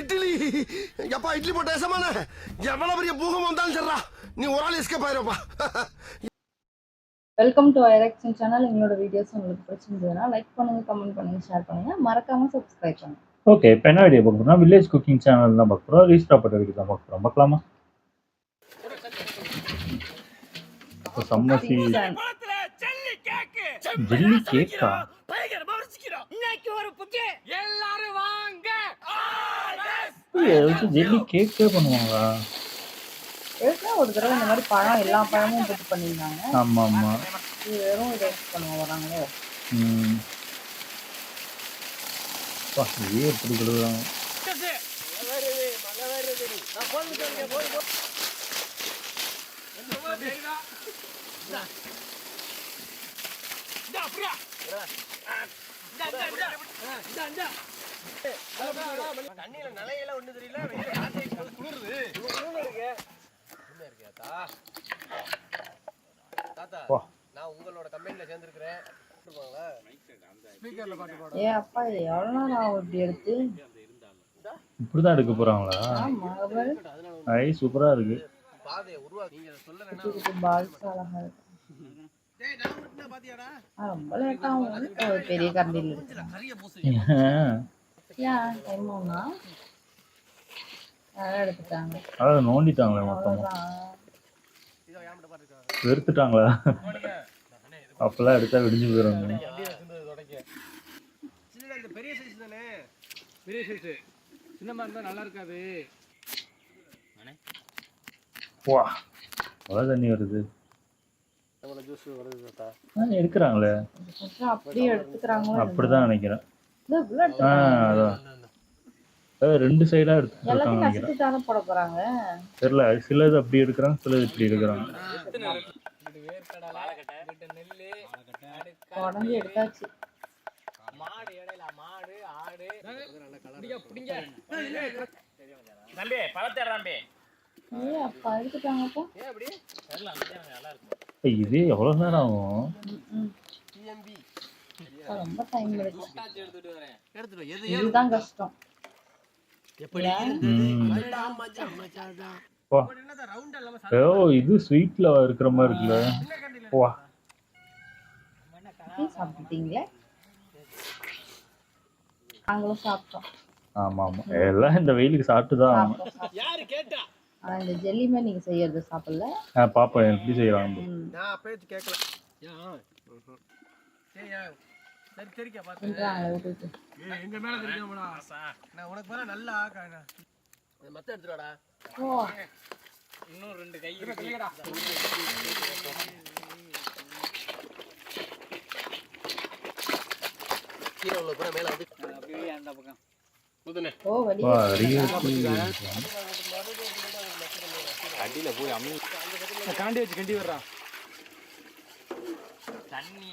இட்லி எப்பா இட்லி போட்ட ஏசமான எவ்வளவு பெரிய பூகம் வந்தாலும் சரிடா நீ ஒரு ஆள் எஸ்கேப் ஆயிருப்பா. வெல்கம் டு ஐரக்ஷன் சேனல். எங்களோட வீடியோஸ் உங்களுக்கு பிடிச்சிருந்ததுன்னா லைக் பண்ணுங்க, கமெண்ட் பண்ணுங்க, ஷேர் பண்ணுங்க, மறக்காம சப்ஸ்கிரைப் பண்ணுங்க. ஓகே, இப்போ என்ன வீடியோ பார்க்க போறோம்னா வில்லேஜ் குக்கிங் சேனல் தான் பார்க்க போறோம். ரீஸ்டார்ட் பண்ண வீடியோ தான் பார்க்க போறோம். பார்க்கலாமா? இப்போ சம்மசி ஜெல்லி கேக்கா ஜெல்லி கேக்கே பண்ணுவாங்களா? ஏற்கனவே ஒரு தடவை இந்த மாதிரி பழம் எல்லா பழமும் போட்டு பண்ணியிருந்தாங்க. ஆமா ஆமா, இது வெறும் இதை பண்ணுவோம் வராங்களோ. இதே எப்படி கொடுக்குறாங்க? தண்ணியில நலையெல்லாம் ஒண்ணு தெரியல. தாத்தா நான் உங்களோட கம்பெனில சேர்ந்துருக்கிறேன். ஏ அப்பா, இது எவ்வளோ நாள் ஆகும் இப்படி எடுத்து? இப்படிதான் எடுக்க போறாங்களா? ஐ சூப்பரா இருக்கு. பால்ஸ் அழகா இருக்கு. ரொம்ப லேட் ஆகும். பெரிய கரண்டியில் எடுத்துட்டாங்க. அதாவது நோண்டிட்டாங்களே மொத்தமா, வெறுத்துட்டாங்களா? அப்பெல்லாம் எடுத்தா விடிஞ்சு போயிடும். பெரிய சைஸ் தானே, பெரிய சைஸ். சின்னமா இருந்தா நல்லா இருக்காது. வா, மழை தண்ணி வருது. எடுக்கிறாங்களே, அப்படியே எடுத்துக்கிறாங்களோ அப்படிதான் நினைக்கிறேன். அதான் ரெண்டு சைடா எடுத்துட்டாங்க நினைக்கிறேன். போட போறாங்க தெரியல. சிலது அப்படி எடுக்கிறாங்க, சிலது இப்படி எடுக்கிறாங்க. உடஞ்சி எடுத்தாச்சு. இது எவ்வளவு நேரம் ஆகும்? ரொம்ப டைம் எடுக்கும். இதுதான் கஷ்டம். இது ஸ்வீட்ல இருக்கிற மாதிரி இருக்குல்ல. வா, சாப்பிட்டீங்களே? நாங்களும் சாப்பிட்டோம். ஆமா ஆமா, எல்லாம் இந்த வெயிலுக்கு சாப்பிட்டுதான் ஆகும். ஆனா இந்த ஜெல்லி மாதிரி நீங்க செய்யறது சாப்பிடல. பாப்பா எப்படி செய்யறாங்க. நான் பேச்சு கேட்கல. எங்க மேல தெரியாமடா. நான் உனக்கு மேல நல்லா ஆகானா. மத்த எடுத்துடா. ஓ, இன்னும் ரெண்டு கை இருக்குடா. கீழ உள்ள பூரா மேல வந்து அப்படியே அந்த பக்கம் புதுனே. ஓ வலி. அடியில போய் அம்மி காண்டி வச்சு கண்டி வர்றா. தண்ணி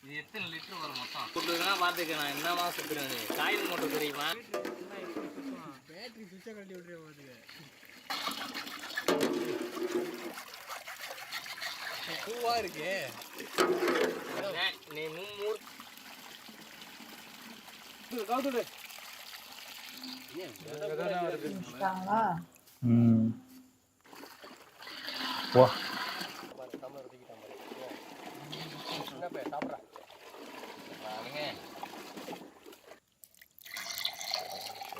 இது எத்தனை லிட்டர் வரும் மொத்தம்? சொல்லுங்க பாத்துக்க. நான் என்னமா சுத்துறேன். காயில் மோட்டர் தெரியுமா? பேட்டரி சுவிட்ச கழட்டி விட்டுறே பாத்துக்க. பூவா இருக்கு. நீ மூணு கவுத்துடு. ஏன் வா,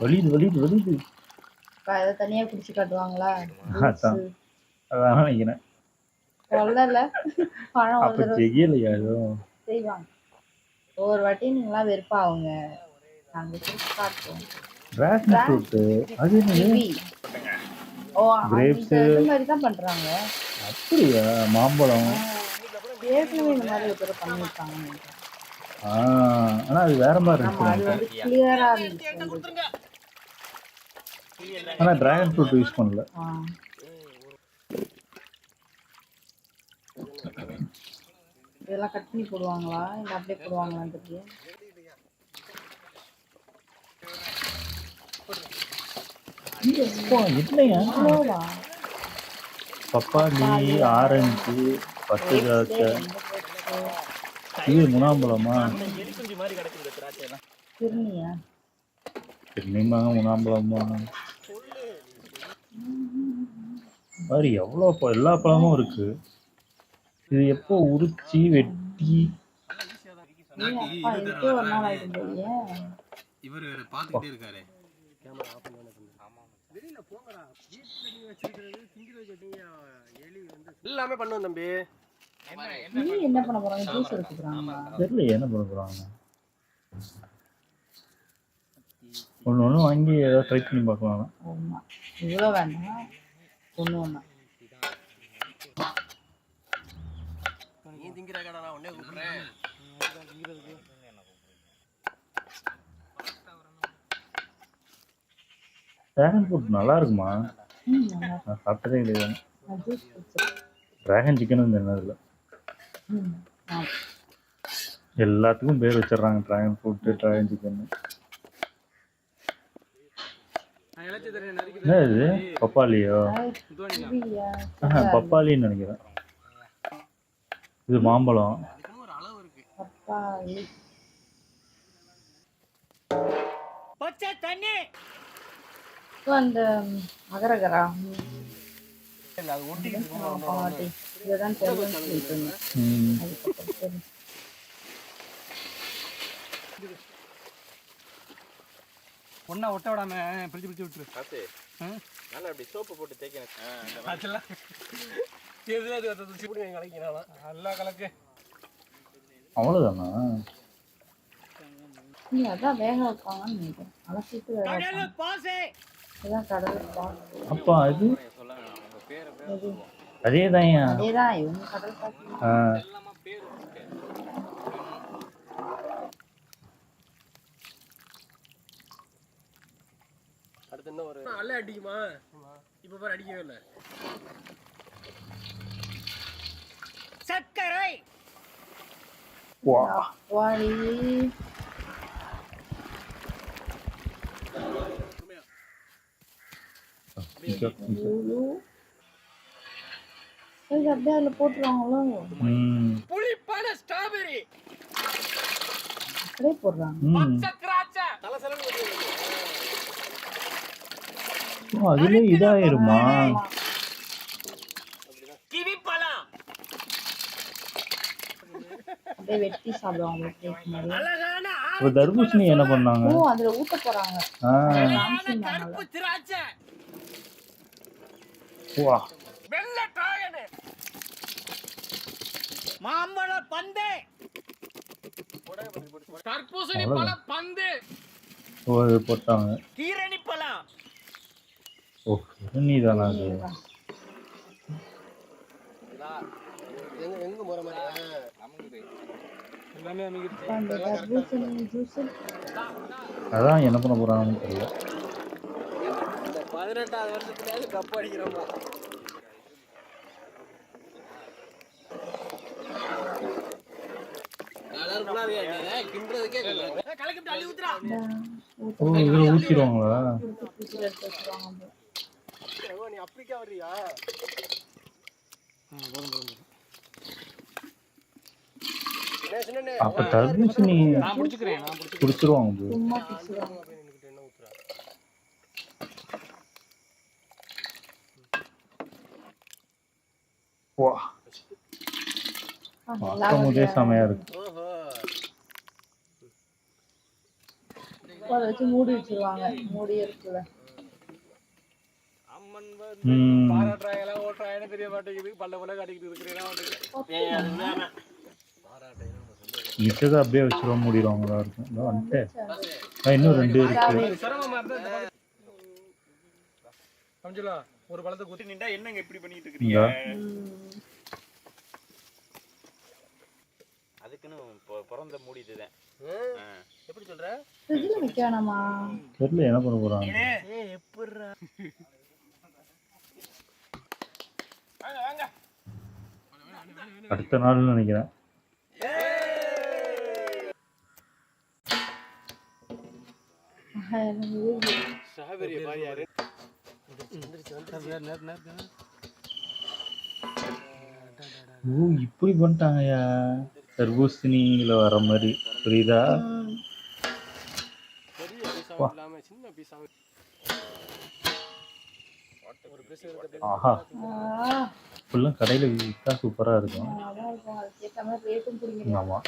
வலிது. அதை தனியா குடிச்சு காட்டுவாங்களா? அதான் நினைக்கிறேன். பழம் செய்யலையா? செய்வாங்க. ஒவ்வொரு வாட்டி நீங்களா வெறுப்பாவுங்க. நாங்க குடிச்சு காட்டுவோம். டிராகன் ஃப்ரூட் அது என்ன? ஓ, கிரேப்ஸ் இந்த மாதிரி தான் பண்றாங்க. அப்படியா? மாம்பழம் ஏற்கனவே இந்த மாதிரி ஒரு பண்ணிருக்காங்க. ஆனா அது வேற மாதிரி இருக்கு. அது வந்து கிளியரா இருந்துச்சு. ஆனா டிராகன் ஃப்ரூட் யூஸ் பண்ணல. இதெல்லாம் கட் பண்ணி போடுவாங்களா இல்ல அப்படியே போடுவாங்களான்னு தெரியல. இல்லையா? பப்பாளி, ஆரஞ்சு, பச்சை திராட்சை, இது முனாம்பழமா? திருநியா? தென்னை மரம் முனாம்பழமா மாதிரி எவ்வளோ எல்லா பழமும் இருக்கு. இது எப்போ உரிச்சி வெட்டி அப்பா இதுக்கே ஒரு நாள் ஆயிடும் போலியே. இவர் பார்த்துக்கிட்டே இருக்காரு. எல்லாமே பண்ணுவோம் தம்பி. நீ என்ன பண்ண போறாங்க? ஜூஸ் எடுத்துக்கிறாங்க. தெரியல என்ன பண்ண போறாங்க. ஒன்று ஒன்று வாங்கி ஏதாவது ட்ரை பண்ணி பார்க்கலாம். ஆமா, இவ்வளோ வேண்டாம், ஒன்று ஒன்றா. நீ திங்கிற கடை நான் உடனே கூப்பிடுறேன். டிராகன் ஃப்ரூட் நல்லா இருக்குமா? நான் சாப்பிட்டதே கிடையாது. டிராகன் சிக்கன் என்னதில்ல, எல்லாத்துக்கும் பேர் வச்சிடுறாங்க. Dragon fruit, dragon chicken. என்ன இது பப்பாளியோ? பப்பாளின்னு நினைக்கிறேன். இது மாம்பழம். பப்பாளி அந்த அகரகரா இதுதான் தெரியும் சொல்லிட்டு இருந்தேன். ஒன்னா ஒட்ட விடாம பிடிச்சு பிடிச்சு விட்டுரு. காசு நல்லா அப்படி சோப்பு போட்டு தேய்க்கணும். அதெல்லாம் நல்லா கலக்கு. அவ்வளோதானா? நீ அதான் வேக வைப்பாங்கன்னு நினைக்கிறேன். அலசிட்டு வேக வைப்பாங்க. இதான் கடல் பாசி. அப்பா அது அதே தான். அதேதான் இவங்க கடல் பாசி. அடுத்து என்ன ஒரு அல்ல அடிக்குமா? இப்ப பாரு அடிக்கவே இல்லை. சக்கரை வாடி அப்படியே அதில் போட்டுருவாங்களோ? புளிப்பான ஸ்ட்ராபெரி அப்படியே போடுறாங்க. அதுல இதாயிருமா? கிவி பழம் அப்படியே வெட்டி சாப்பிடுவாங்க. தர்பூசணி என்ன பண்ணாங்க? ஓ, அதுல ஊத்த போறாங்க. கருப்பு திராட்சை, வெள்ளை டிராகன், மாம்பழ பந்து, தர்பூசணி பழ பந்து போட்டாங்க. கீரணி பழம். ஓ, கீரணி தானா அது? எங்க போற மாதிரி எல்லாமே அமைக்கிட்டு. அந்த தர்பூசணி ஜூஸ் அதான் என்ன பண்ண போறாங்கன்னு தெரியல. இந்த 18வது வருஷத்துலயாவது கப் அடிக்கிறோமா? ஓ, இதுல ஊத்திடுவாங்களா? நீ அப்ரிக்கா வர்றியா? அப்ப தர்பூசணி குடிச்சிருவாங்க. சும்மா பிடிச்சிருவாங்க. பார்க்கும்போதே செமையா இருக்கு. அதை வச்சு மூடி வச்சிருவாங்க. மூடி இருக்குல்ல, பாராட்டுறாங்களா ஓட்டுறாங்கன்னு தெரிய மாட்டேங்குது. பல்ல பல்ல காட்டிக்கிட்டு இருக்கிறேன். மிச்சதை அப்படியே வச்சிருவோம், மூடிடுவாங்களா இருக்கும். வந்துட்டு இன்னும் 2 இருக்கு. ஒரு பழத்தை குத்தி நின்றா என்னங்க இப்படி பண்ணிட்டு இருக்கீங்க? அதுக்குன்னு பிறந்த மூடிட்டுதான். எப்படி சொல்ற? ஃப்ரிட்ஜ்ல வைக்க வேணாமா? தெரியல என்ன பண்ண போறாங்க. அடுத்த நாள் நினைக்கிறேன். ஓ, இப்படி பண்ணிட்டாங்கயா. தர்பூசணியில வர மாதிரி புரியுதா? பீஸ் ஒரு பீஸ் ஆஹா ஃபுல்லாக கடையில் விற்றா சூப்பராக இருக்கும். அதான் இருக்கும். அதுக்கேற்ற மாதிரி ரேட்டும் பிடிக்கும். ஆமாம்,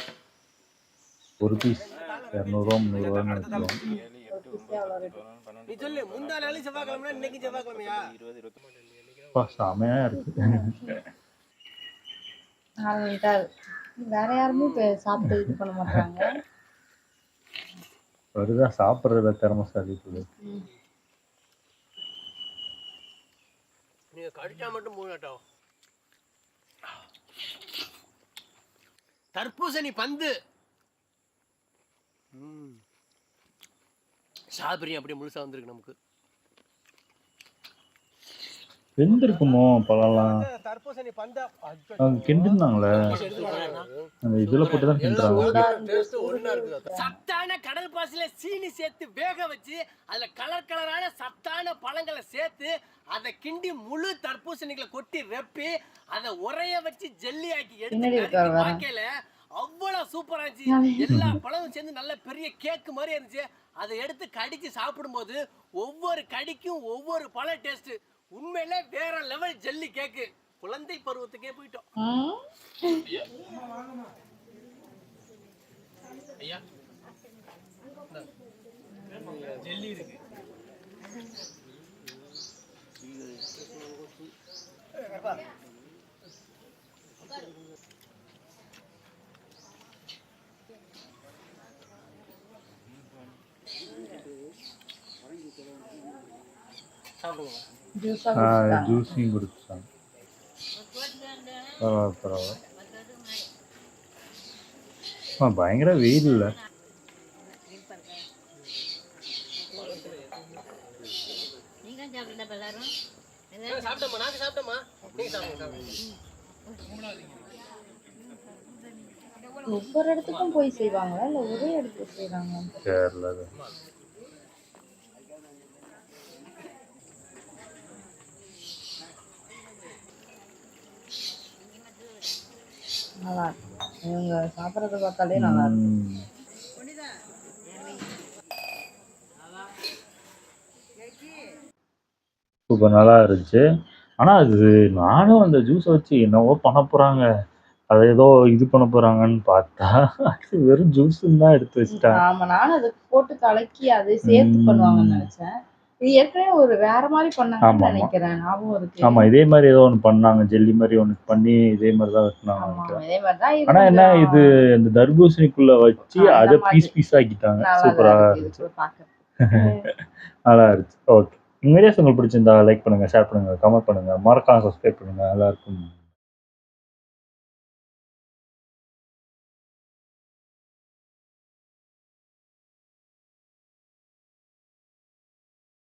ஒரு பீஸ் 200 300 வச்சுருவோம். ஒரு பீஸே அவ்வளோ ரேட்டு. நீ சொல்லு முந்தா நாள் செவ்வாய்க்கிழமை இன்னைக்கு செவ்வாய்க்கிழமையா செமையாக இருக்குது. வேற யாருமே இப்போ சாப்பிட்டு இது பண்ண மாட்டாங்க. வருதா சாப்பிட்றத திறமசாலி. நீங்க கடிச்சா மட்டும் போகட்டும். தர்பூசணி பந்து சாப்பிட்றீங்க அப்படியே முழுசா வந்திருக்கு நமக்கு. வெந்திருக்குமோ பழம்லாம்? தர்பூசணி பந்தா அவங்க கிண்டுனாங்களே, அந்த இதில் போட்டு தான் கிண்டுறாங்க. சத்தான கடல் பாசில சீனி சேர்த்து வேக வச்சு அதுல கலர் கலரான சத்தான பழங்களை சேர்த்து அதை கிண்டி முழு தர்பூசணிகளை கொட்டி ரெப்பி அதை உரைய வச்சு ஜெல்லி ஆக்கி எடுத்து பார்க்கல அவ்வளவு சூப்பரா இருந்துச்சு. எல்லா பழமும் சேர்ந்து நல்ல பெரிய கேக்கு மாதிரி இருந்துச்சு. அதை எடுத்து கடிச்சு சாப்பிடும்போது ஒவ்வொரு கடிக்கும் ஒவ்வொரு பழ டேஸ்ட். உண்மையிலே வேற லெவல் ஜெல்லி கேக்கு. குழந்தை பருவத்துக்கே போயிட்டோம். ஐயா ஜெல்லி இருக்கு. ஜூஸையும் கொடுத்தாங்க. பரவாயில்ல. பயங்கர வெயில் இல்லை. ஒவ்வொரு இடத்துக்கும் போய் செய்வாங்களா இல்லை ஒரே இடத்துல செய்வாங்க? கேரளா நல்லா இருக்கும். இவங்க சாப்பிட்றத பார்த்தாலே நல்லா இருக்கும். சூப்பர் நல்லா இருந்துச்சு. ஆனால் அது நானும் அந்த ஜூஸை வச்சு என்னவோ பண்ண போகிறாங்க, அதை ஏதோ இது பண்ண போகிறாங்கன்னு பார்த்தா வெறும் ஜூஸுன்னு தான் எடுத்து வச்சுட்டாங்க. ஆமாம், நானும் அதை போட்டு கலக்கி அதை சேர்த்து பண்ணுவாங்கன்னு நினச்சேன். இது ஏற்கனவே ஒரு வேற மாதிரி பண்ணாங்கன்னு நினைக்கிறேன். ஞாபகம் இருக்கு. ஆமா, இதே மாதிரி ஏதோ ஒன்று பண்ணாங்க, ஜெல்லி மாதிரி ஒன்று பண்ணி இதே மாதிரி தான் வெட்டினாங்க. இதே மாதிரி தான். ஆனா என்ன, இது இந்த தர்பூசணிக்குள்ள வச்சு அதை பீஸ் பீஸ் ஆக்கிட்டாங்க. சூப்பரா இருந்துச்சு, நல்லா இருந்துச்சு. ஓகே, இந்த வீடியோஸ் உங்களுக்கு பிடிச்சிருந்தா லைக் பண்ணுங்க, ஷேர் பண்ணுங்க, கமெண்ட் பண்ணுங்க, மறக்காம சப்ஸ்கிரைப் பண்ணுங்க. எல்லாருக்கும்